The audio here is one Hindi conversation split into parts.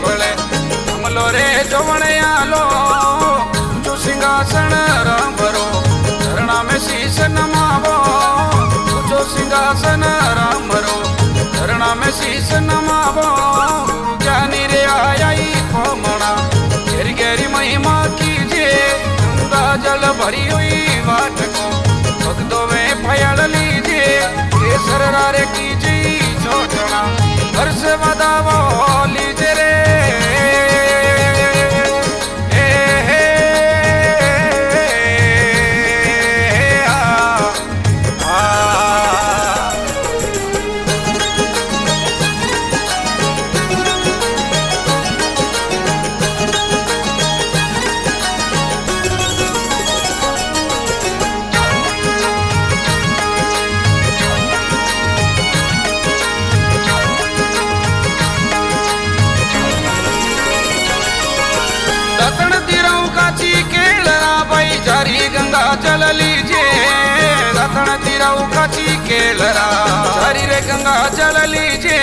बड़े हमलो रे जोवण आलो जो सिंहासन राम भरो धरणा में शीश नमावो जो सिंहासन राम भरो धरणा में शीश नमावो ज्ञानी रे आयाई पमणा घेरी घेरी महिमा कीजे गंगा जल भरी हुई वाट को भक्तों में फयाल लीजिए केसर रारे कीजी छोटना हर्ष बदावो लीजे रे जारी गंगा जल लीजे रतन तिरऊ काची केलरा जारी रे गंगा जल लीजे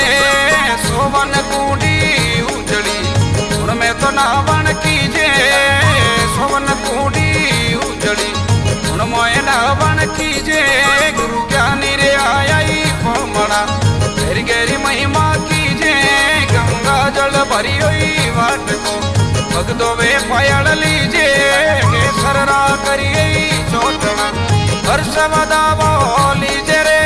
सोवन कुंडी उजड़ी उनमें तो नावन कीजे सोवन कुंडी उजड़ी उनमें नावन कीजे गुरु ज्ञानी रे आयाई पमणा घेरी घेरी महिमा कीजे गंगा जल भरी हुई वाट को भक्तों वे फयाल लीजे सररा करिए चोटना हर्ष बदावो लीजे रे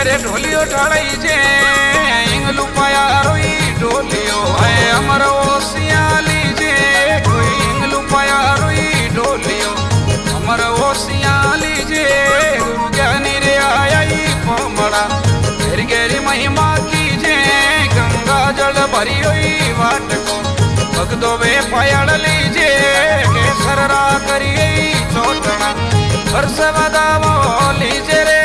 रे ढोलियो ढाई जे इंगलू पाया रोई ढोलियो है अमर ओसिया लीजे कोई इंगलू पाया रोई ढोलियो अमर ओसिया लीजे गुरु ज्ञानी रे आयाई पमणा घेरी घेरी महिमा कीजे गंगा जल भरी हुई वाट को भक्तों वे फयाल लीजे केसर रा करिए चोटना हर्ष बदावो लीजे रे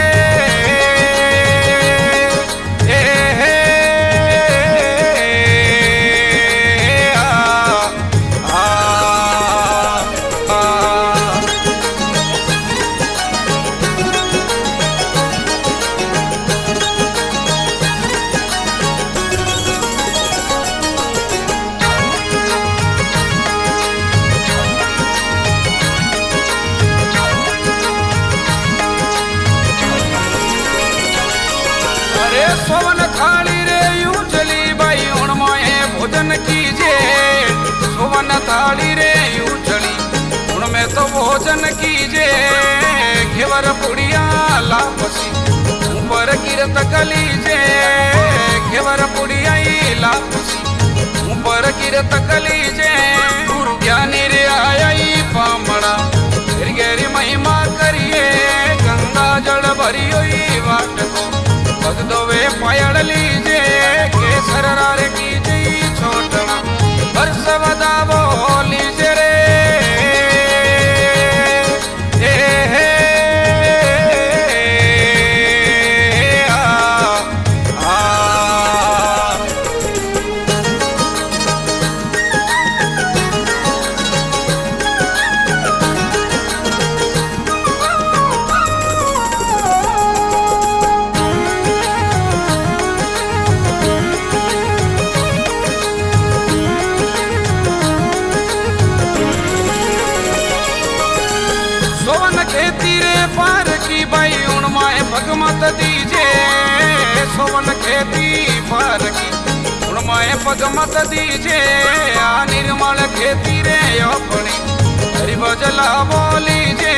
सोवन थाली रे यूं चली भाई उनमें भोजन कीजे सोवन थाली रे यूं चली उनमें तो भोजन कीजे घेवर पुड़िया लापसी ऊपर गिरत कलीजे घेवर पुड़िया लापसी ऊपर गिरत कलीजे गुरु ज्ञानी रे आयाई पमणा घेरी घेरी महिमा करिए गंगा जल भरी हुई वाट को भक्तों वे फयाल लीजे केसर रारे कीजे छोटना हर्ष बदावो लीजे रे भगमत दीजे सोवन खेती पार की उनमें भगमत दीजे आ निर्मल खेती रे अपनी हरि भजला बोलीजे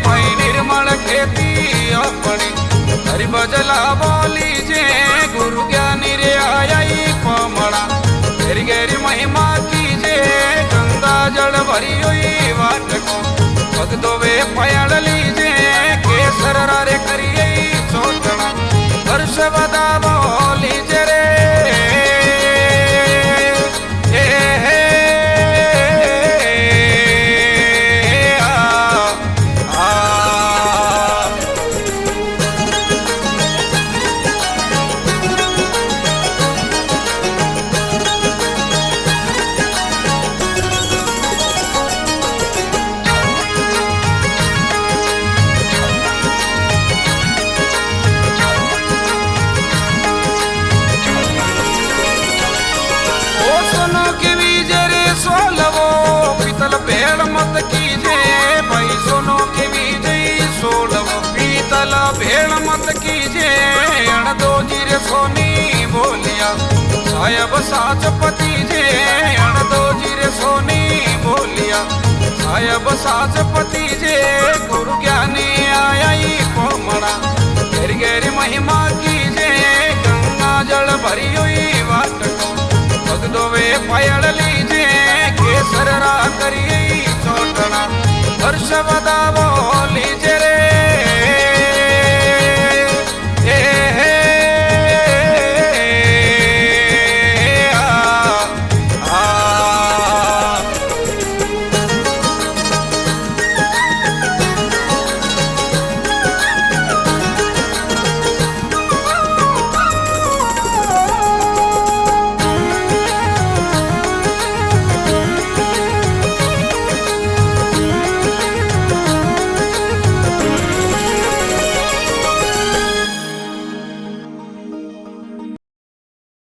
भाई निर्मल खेती अपनी हरि भजला बोलीजे गुरु ज्ञानी रे आयाई पमणा घेरी घेरी महिमा कीजे गंगा जल भरी हुई वाट को भगदो वे पयाड़ लीजे केसर रे करिए चोटना वर्ष बदावो लीजे रे भेड़ मत कीजे भाई सुनो की विजय सोलव पीतल भेड़ मत कीजे अणदो जीरे सोनी बोलिया साहेब साच पति जे अणदो जीरे सोनी बोलिया साहेब साच पति जे गुरु ज्ञानी आया कोमणा घेरी घेरी महिमा कीजे गंगा जल भरी हुई वाटको भगदो वे पयड़ लीजे केसर रा करिए चोटना वर्ष बदावो लीजे रे